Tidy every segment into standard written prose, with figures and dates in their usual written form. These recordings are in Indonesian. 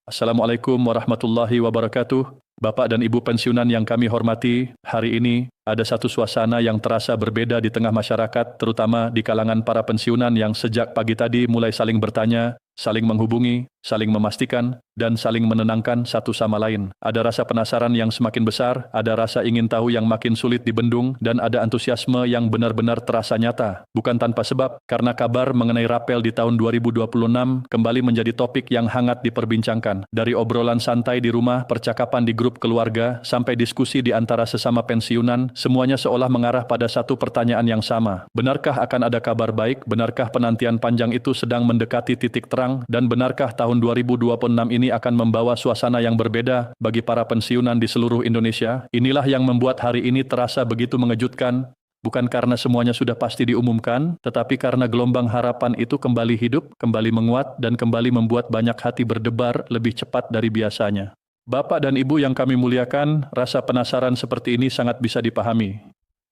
Assalamualaikum warahmatullahi wabarakatuh. Bapak dan Ibu pensiunan yang kami hormati, hari ini ada satu suasana yang terasa berbeda di tengah masyarakat, terutama di kalangan para pensiunan yang sejak pagi tadi mulai saling bertanya, saling menghubungi, saling memastikan, dan saling menenangkan satu sama lain. Ada rasa penasaran yang semakin besar, ada rasa ingin tahu yang makin sulit dibendung, dan ada antusiasme yang benar-benar terasa nyata. Bukan tanpa sebab, karena kabar mengenai rapel di tahun 2026 kembali menjadi topik yang hangat diperbincangkan. Dari obrolan santai di rumah, percakapan di grup keluarga, sampai diskusi di antara sesama pensiunan, semuanya seolah mengarah pada satu pertanyaan yang sama. Benarkah akan ada kabar baik? Benarkah penantian panjang itu sedang mendekati titik terang? Dan benarkah tahun 2026 ini akan membawa suasana yang berbeda bagi para pensiunan di seluruh Indonesia? Inilah yang membuat hari ini terasa begitu mengejutkan, bukan karena semuanya sudah pasti diumumkan, tetapi karena gelombang harapan itu kembali hidup, kembali menguat, dan kembali membuat banyak hati berdebar lebih cepat dari biasanya. Bapak dan Ibu yang kami muliakan, rasa penasaran seperti ini sangat bisa dipahami.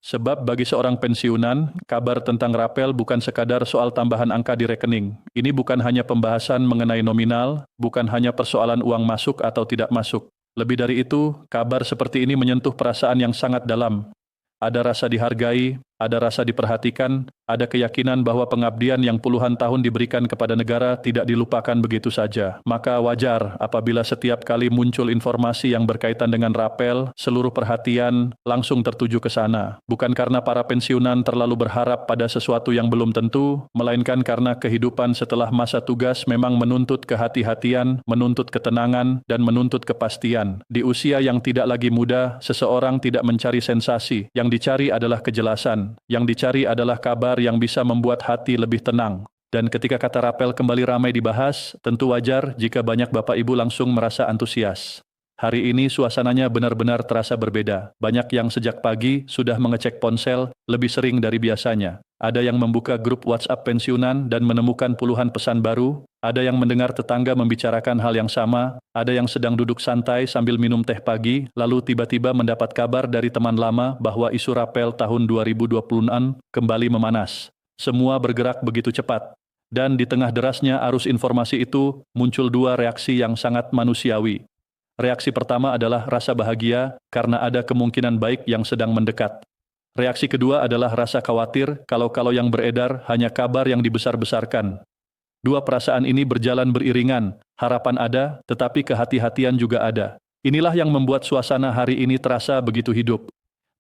Sebab bagi seorang pensiunan, kabar tentang rapel bukan sekadar soal tambahan angka di rekening. Ini bukan hanya pembahasan mengenai nominal, bukan hanya persoalan uang masuk atau tidak masuk. Lebih dari itu, kabar seperti ini menyentuh perasaan yang sangat dalam. Ada rasa dihargai, ada rasa diperhatikan, ada keyakinan bahwa pengabdian yang puluhan tahun diberikan kepada negara tidak dilupakan begitu saja. Maka wajar apabila setiap kali muncul informasi yang berkaitan dengan rapel, seluruh perhatian langsung tertuju ke sana. Bukan karena para pensiunan terlalu berharap pada sesuatu yang belum tentu, melainkan karena kehidupan setelah masa tugas memang menuntut kehati-hatian, menuntut ketenangan, dan menuntut kepastian. Di usia yang tidak lagi muda, seseorang tidak mencari sensasi, yang dicari adalah kejelasan. Yang dicari adalah kabar yang bisa membuat hati lebih tenang. Dan ketika kata rapel kembali ramai dibahas, tentu wajar jika banyak Bapak Ibu langsung merasa antusias. Hari ini suasananya benar-benar terasa berbeda. Banyak yang sejak pagi sudah mengecek ponsel lebih sering dari biasanya. Ada yang membuka grup WhatsApp pensiunan dan menemukan puluhan pesan baru. Ada yang mendengar tetangga membicarakan hal yang sama. Ada yang sedang duduk santai sambil minum teh pagi, lalu tiba-tiba mendapat kabar dari teman lama bahwa isu rapel tahun 2026 kembali memanas. Semua bergerak begitu cepat. Dan di tengah derasnya arus informasi itu, muncul dua reaksi yang sangat manusiawi. Reaksi pertama adalah rasa bahagia karena ada kemungkinan baik yang sedang mendekat. Reaksi kedua adalah rasa khawatir kalau yang beredar hanya kabar yang dibesar-besarkan. Dua perasaan ini berjalan beriringan, harapan ada, tetapi kehati-hatian juga ada. Inilah yang membuat suasana hari ini terasa begitu hidup.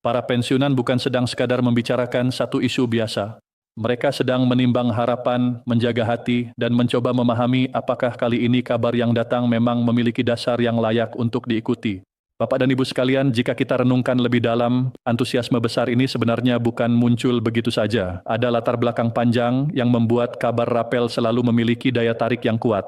Para pensiunan bukan sedang sekadar membicarakan satu isu biasa. Mereka sedang menimbang harapan, menjaga hati, dan mencoba memahami apakah kali ini kabar yang datang memang memiliki dasar yang layak untuk diikuti. Bapak dan Ibu sekalian, jika kita renungkan lebih dalam, antusiasme besar ini sebenarnya bukan muncul begitu saja. Ada latar belakang panjang yang membuat kabar rapel selalu memiliki daya tarik yang kuat.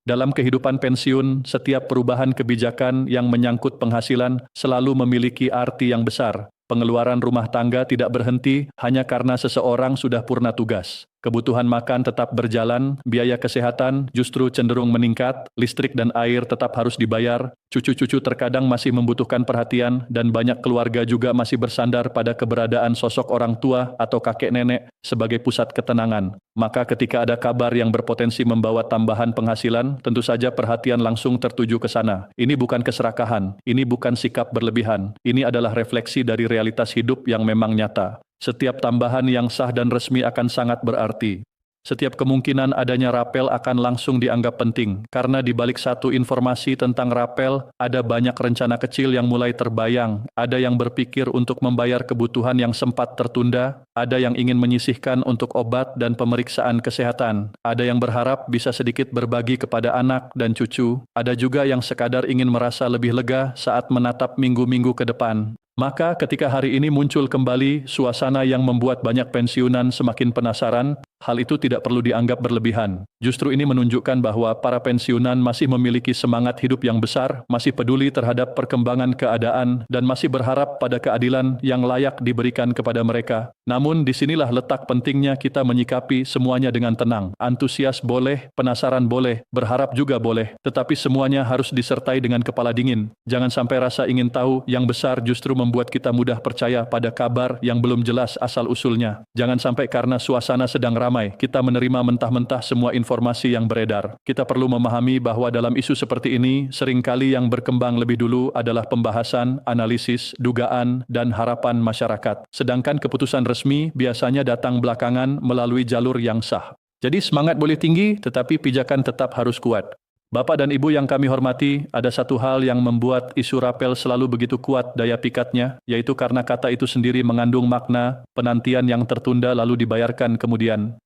Dalam kehidupan pensiun, setiap perubahan kebijakan yang menyangkut penghasilan selalu memiliki arti yang besar. Pengeluaran rumah tangga tidak berhenti hanya karena seseorang sudah purna tugas. Kebutuhan makan tetap berjalan, biaya kesehatan justru cenderung meningkat, listrik dan air tetap harus dibayar, cucu-cucu terkadang masih membutuhkan perhatian, dan banyak keluarga juga masih bersandar pada keberadaan sosok orang tua atau kakek nenek sebagai pusat ketenangan. Maka ketika ada kabar yang berpotensi membawa tambahan penghasilan, tentu saja perhatian langsung tertuju ke sana. Ini bukan keserakahan, ini bukan sikap berlebihan, ini adalah refleksi dari realitas hidup yang memang nyata. Setiap tambahan yang sah dan resmi akan sangat berarti. Setiap kemungkinan adanya rapel akan langsung dianggap penting, karena di balik satu informasi tentang rapel, ada banyak rencana kecil yang mulai terbayang, ada yang berpikir untuk membayar kebutuhan yang sempat tertunda, ada yang ingin menyisihkan untuk obat dan pemeriksaan kesehatan, ada yang berharap bisa sedikit berbagi kepada anak dan cucu, ada juga yang sekadar ingin merasa lebih lega saat menatap minggu-minggu ke depan. Maka ketika hari ini muncul kembali suasana yang membuat banyak pensiunan semakin penasaran, hal itu tidak perlu dianggap berlebihan. Justru ini menunjukkan bahwa para pensiunan masih memiliki semangat hidup yang besar, masih peduli terhadap perkembangan keadaan, dan masih berharap pada keadilan yang layak diberikan kepada mereka. Namun disinilah letak pentingnya kita menyikapi semuanya dengan tenang. Antusias boleh, penasaran boleh, berharap juga boleh, tetapi semuanya harus disertai dengan kepala dingin. Jangan sampai rasa ingin tahu yang besar justru membuat kita mudah percaya pada kabar yang belum jelas asal-usulnya. Jangan sampai karena suasana sedang ramai ramai. Kita menerima mentah-mentah semua informasi yang beredar. Kita perlu memahami bahwa dalam isu seperti ini, seringkali yang berkembang lebih dulu adalah pembahasan, analisis, dugaan, dan harapan masyarakat. Sedangkan keputusan resmi biasanya datang belakangan melalui jalur yang sah. Jadi semangat boleh tinggi, tetapi pijakan tetap harus kuat. Bapak dan Ibu yang kami hormati, ada satu hal yang membuat isu rapel selalu begitu kuat daya pikatnya, yaitu karena kata itu sendiri mengandung makna penantian yang tertunda lalu dibayarkan kemudian.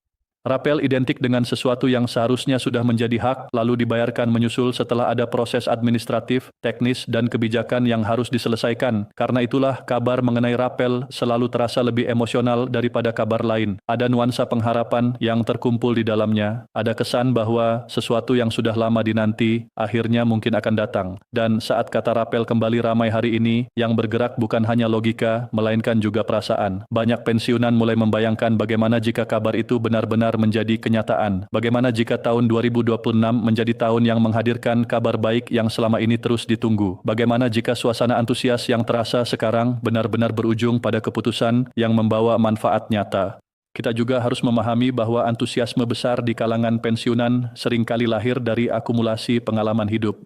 Rapel identik dengan sesuatu yang seharusnya sudah menjadi hak lalu dibayarkan menyusul setelah ada proses administratif, teknis, dan kebijakan yang harus diselesaikan. Karena itulah kabar mengenai rapel selalu terasa lebih emosional daripada kabar lain. Ada nuansa pengharapan yang terkumpul di dalamnya. Ada kesan bahwa sesuatu yang sudah lama dinanti akhirnya mungkin akan datang. Dan saat kata rapel kembali ramai hari ini, yang bergerak bukan hanya logika, melainkan juga perasaan. Banyak pensiunan mulai membayangkan bagaimana jika kabar itu benar-benar menjadi kenyataan. Bagaimana jika tahun 2026 menjadi tahun yang menghadirkan kabar baik yang selama ini terus ditunggu? Bagaimana jika suasana antusias yang terasa sekarang benar-benar berujung pada keputusan yang membawa manfaat nyata? Kita juga harus memahami bahwa antusiasme besar di kalangan pensiunan seringkali lahir dari akumulasi pengalaman hidup.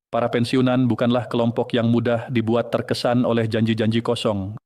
Para pensiunan bukanlah kelompok yang mudah dibuat terkesan oleh janji-janji kosong.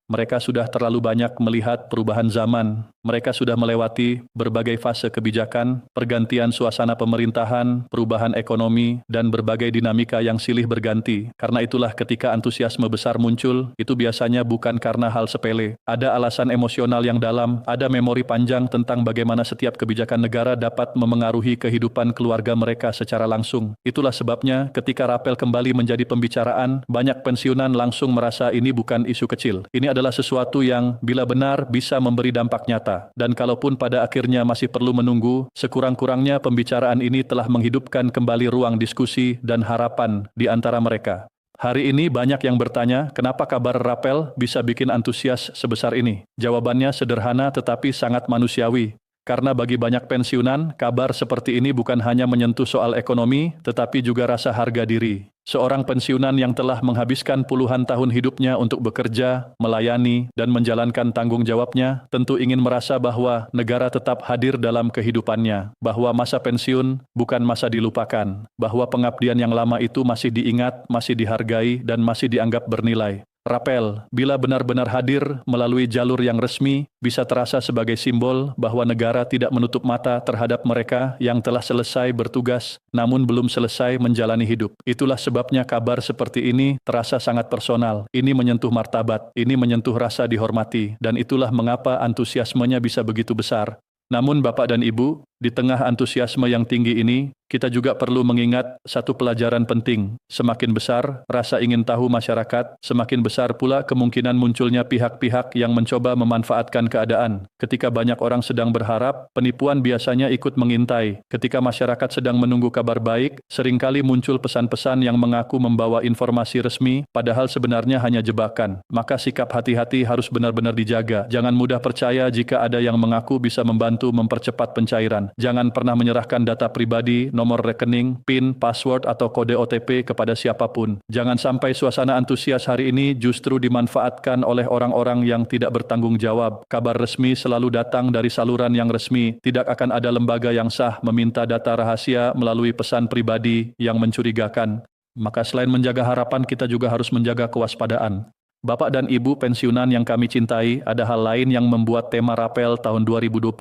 Mereka sudah terlalu banyak melihat perubahan zaman. Mereka sudah melewati berbagai fase kebijakan, pergantian suasana pemerintahan, perubahan ekonomi, dan berbagai dinamika yang silih berganti. Karena itulah ketika antusiasme besar muncul, itu biasanya bukan karena hal sepele. Ada alasan emosional yang dalam, ada memori panjang tentang bagaimana setiap kebijakan negara dapat memengaruhi kehidupan keluarga mereka secara langsung. Itulah sebabnya ketika rapel kembali menjadi pembicaraan, banyak pensiunan langsung merasa ini bukan isu kecil. Ini adalah sesuatu yang bila benar bisa memberi dampak nyata. Dan kalaupun pada akhirnya masih perlu menunggu, sekurang-kurangnya pembicaraan ini telah menghidupkan kembali ruang diskusi dan harapan di antara mereka. Hari ini banyak yang bertanya, kenapa kabar rapel bisa bikin antusias sebesar ini? Jawabannya sederhana tetapi sangat manusiawi. Karena bagi banyak pensiunan, kabar seperti ini bukan hanya menyentuh soal ekonomi, tetapi juga rasa harga diri. Seorang pensiunan yang telah menghabiskan puluhan tahun hidupnya untuk bekerja, melayani, dan menjalankan tanggung jawabnya, tentu ingin merasa bahwa negara tetap hadir dalam kehidupannya, bahwa masa pensiun bukan masa dilupakan, bahwa pengabdian yang lama itu masih diingat, masih dihargai, dan masih dianggap bernilai. Rapel, bila benar-benar hadir melalui jalur yang resmi, bisa terasa sebagai simbol bahwa negara tidak menutup mata terhadap mereka yang telah selesai bertugas, namun belum selesai menjalani hidup. Itulah sebabnya kabar seperti ini terasa sangat personal. Ini menyentuh martabat, ini menyentuh rasa dihormati, dan itulah mengapa antusiasmenya bisa begitu besar. Namun Bapak dan Ibu, di tengah antusiasme yang tinggi ini, kita juga perlu mengingat satu pelajaran penting. Semakin besar rasa ingin tahu masyarakat, semakin besar pula kemungkinan munculnya pihak-pihak yang mencoba memanfaatkan keadaan. Ketika banyak orang sedang berharap, penipuan biasanya ikut mengintai. Ketika masyarakat sedang menunggu kabar baik, seringkali muncul pesan-pesan yang mengaku membawa informasi resmi, padahal sebenarnya hanya jebakan. Maka sikap hati-hati harus benar-benar dijaga. Jangan mudah percaya jika ada yang mengaku bisa membantu mempercepat pencairan. Jangan pernah menyerahkan data pribadi, nomor rekening, PIN, password, atau kode OTP kepada siapapun. Jangan sampai suasana antusias hari ini justru dimanfaatkan oleh orang-orang yang tidak bertanggung jawab. Kabar resmi selalu datang dari saluran yang resmi. Tidak akan ada lembaga yang sah meminta data rahasia melalui pesan pribadi yang mencurigakan. Maka selain menjaga harapan, kita juga harus menjaga kewaspadaan. Bapak dan Ibu pensiunan yang kami cintai, ada hal lain yang membuat tema rapel tahun 2026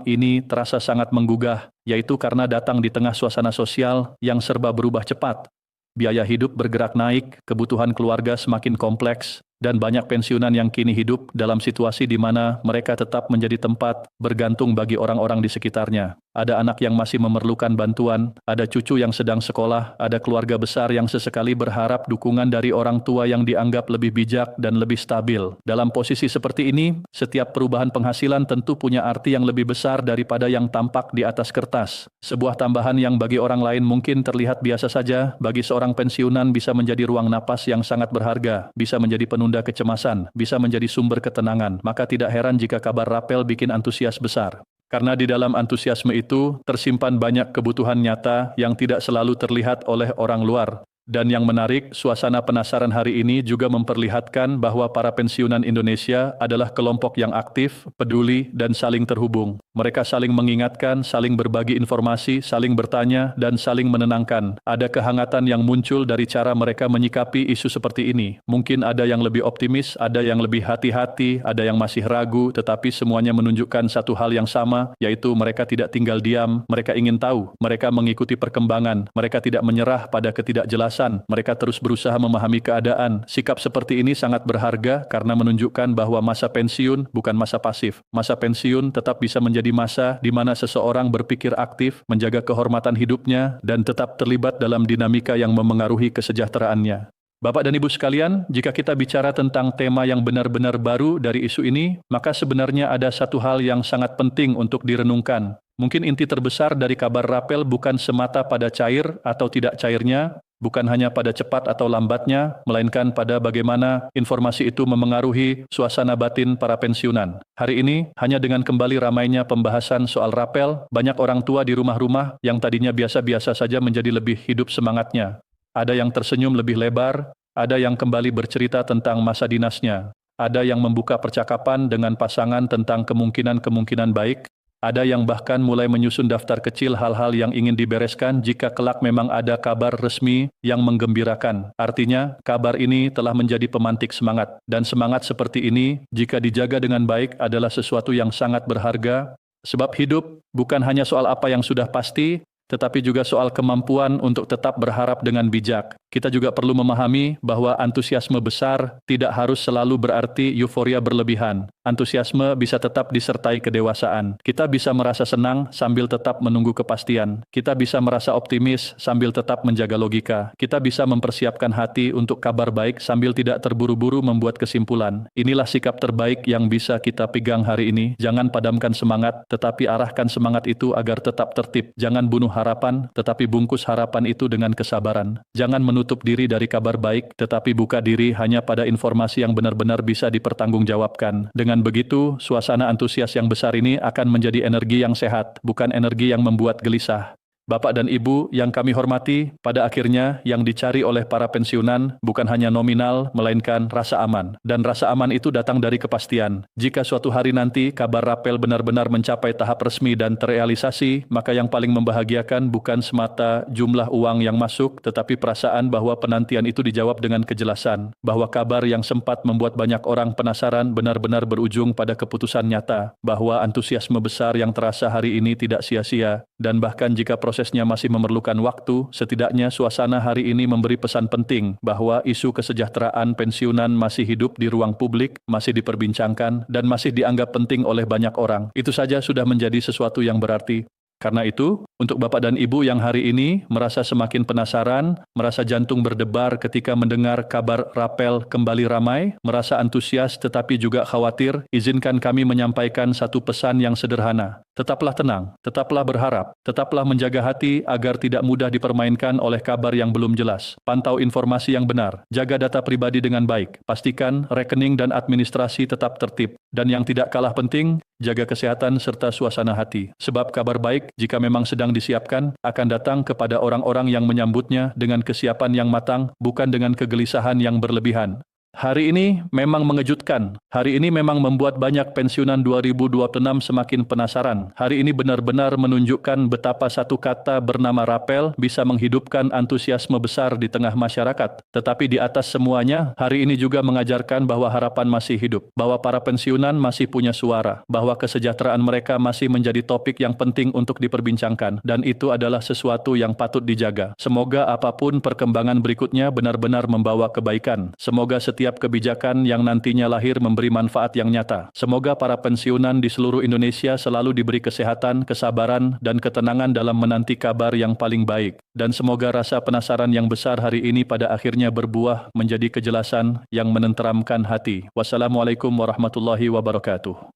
ini terasa sangat menggugah, yaitu karena datang di tengah suasana sosial yang serba berubah cepat. Biaya hidup bergerak naik, kebutuhan keluarga semakin kompleks, dan banyak pensiunan yang kini hidup dalam situasi di mana mereka tetap menjadi tempat bergantung bagi orang-orang di sekitarnya. Ada anak yang masih memerlukan bantuan, ada cucu yang sedang sekolah, ada keluarga besar yang sesekali berharap dukungan dari orang tua yang dianggap lebih bijak dan lebih stabil. Dalam posisi seperti ini, setiap perubahan penghasilan tentu punya arti yang lebih besar daripada yang tampak di atas kertas. Sebuah tambahan yang bagi orang lain mungkin terlihat biasa saja, bagi seorang pensiunan bisa menjadi ruang napas yang sangat berharga, bisa menjadi penunda kecemasan, bisa menjadi sumber ketenangan. Maka tidak heran jika kabar rapel bikin antusias besar. Karena di dalam antusiasme itu tersimpan banyak kebutuhan nyata yang tidak selalu terlihat oleh orang luar. Dan yang menarik, suasana penasaran hari ini juga memperlihatkan bahwa para pensiunan Indonesia adalah kelompok yang aktif, peduli, dan saling terhubung. Mereka saling mengingatkan, saling berbagi informasi, saling bertanya, dan saling menenangkan. Ada kehangatan yang muncul dari cara mereka menyikapi isu seperti ini. Mungkin ada yang lebih optimis, ada yang lebih hati-hati, ada yang masih ragu, tetapi semuanya menunjukkan satu hal yang sama, yaitu mereka tidak tinggal diam, mereka ingin tahu, mereka mengikuti perkembangan, mereka tidak menyerah pada ketidakjelasan. Mereka terus berusaha memahami keadaan. Sikap seperti ini sangat berharga karena menunjukkan bahwa masa pensiun bukan masa pasif. Masa pensiun tetap bisa menjadi masa di mana seseorang berpikir aktif, menjaga kehormatan hidupnya, dan tetap terlibat dalam dinamika yang memengaruhi kesejahteraannya. Bapak dan Ibu sekalian, jika kita bicara tentang tema yang benar-benar baru dari isu ini, maka sebenarnya ada satu hal yang sangat penting untuk direnungkan. Mungkin inti terbesar dari kabar rapel bukan semata pada cair atau tidak cairnya, bukan hanya pada cepat atau lambatnya, melainkan pada bagaimana informasi itu memengaruhi suasana batin para pensiunan. Hari ini, hanya dengan kembali ramainya pembahasan soal rapel, banyak orang tua di rumah-rumah yang tadinya biasa-biasa saja menjadi lebih hidup semangatnya. Ada yang tersenyum lebih lebar, ada yang kembali bercerita tentang masa dinasnya, ada yang membuka percakapan dengan pasangan tentang kemungkinan-kemungkinan baik, ada yang bahkan mulai menyusun daftar kecil hal-hal yang ingin dibereskan jika kelak memang ada kabar resmi yang menggembirakan. Artinya, kabar ini telah menjadi pemantik semangat. Dan semangat seperti ini, jika dijaga dengan baik, adalah sesuatu yang sangat berharga. Sebab hidup bukan hanya soal apa yang sudah pasti, tetapi juga soal kemampuan untuk tetap berharap dengan bijak. Kita juga perlu memahami bahwa antusiasme besar tidak harus selalu berarti euforia berlebihan. Antusiasme bisa tetap disertai kedewasaan. Kita bisa merasa senang sambil tetap menunggu kepastian. Kita bisa merasa optimis sambil tetap menjaga logika. Kita bisa mempersiapkan hati untuk kabar baik sambil tidak terburu-buru membuat kesimpulan. Inilah sikap terbaik yang bisa kita pegang hari ini. Jangan padamkan semangat, tetapi arahkan semangat itu agar tetap tertib. Jangan bunuh harapan, tetapi bungkus harapan itu dengan kesabaran. Jangan menutup diri dari kabar baik, tetapi buka diri hanya pada informasi yang benar-benar bisa dipertanggungjawabkan. Dengan begitu, suasana antusias yang besar ini akan menjadi energi yang sehat, bukan energi yang membuat gelisah. Bapak dan Ibu yang kami hormati, pada akhirnya yang dicari oleh para pensiunan bukan hanya nominal, melainkan rasa aman. Dan rasa aman itu datang dari kepastian. Jika suatu hari nanti kabar rapel benar-benar mencapai tahap resmi dan terrealisasi, maka yang paling membahagiakan bukan semata jumlah uang yang masuk, tetapi perasaan bahwa penantian itu dijawab dengan kejelasan. Bahwa kabar yang sempat membuat banyak orang penasaran benar-benar berujung pada keputusan nyata. Bahwa antusiasme besar yang terasa hari ini tidak sia-sia. Dan bahkan jika prosesnya masih memerlukan waktu, setidaknya suasana hari ini memberi pesan penting bahwa isu kesejahteraan pensiunan masih hidup di ruang publik, masih diperbincangkan, dan masih dianggap penting oleh banyak orang. Itu saja sudah menjadi sesuatu yang berarti. Karena itu, untuk Bapak dan Ibu yang hari ini merasa semakin penasaran, merasa jantung berdebar ketika mendengar kabar rapel kembali ramai, merasa antusias tetapi juga khawatir, izinkan kami menyampaikan satu pesan yang sederhana. Tetaplah tenang, tetaplah berharap, tetaplah menjaga hati agar tidak mudah dipermainkan oleh kabar yang belum jelas. Pantau informasi yang benar, jaga data pribadi dengan baik, pastikan rekening dan administrasi tetap tertib, dan yang tidak kalah penting, jaga kesehatan serta suasana hati. Sebab kabar baik, jika memang sedang disiapkan, akan datang kepada orang-orang yang menyambutnya dengan kesiapan yang matang, bukan dengan kegelisahan yang berlebihan. Hari ini memang mengejutkan. Hari ini memang membuat banyak pensiunan 2026 semakin penasaran. Hari ini benar-benar menunjukkan betapa satu kata bernama rapel bisa menghidupkan antusiasme besar di tengah masyarakat. Tetapi di atas semuanya, hari ini juga mengajarkan bahwa harapan masih hidup, bahwa para pensiunan masih punya suara, bahwa kesejahteraan mereka masih menjadi topik yang penting untuk diperbincangkan, dan itu adalah sesuatu yang patut dijaga. Semoga apapun perkembangan berikutnya benar-benar membawa kebaikan. Semoga setiap kebijakan yang nantinya lahir memberi manfaat yang nyata. Semoga para pensiunan di seluruh Indonesia selalu diberi kesehatan, kesabaran, dan ketenangan dalam menanti kabar yang paling baik. Dan semoga rasa penasaran yang besar hari ini pada akhirnya berbuah menjadi kejelasan yang menenteramkan hati. Wassalamualaikum warahmatullahi wabarakatuh.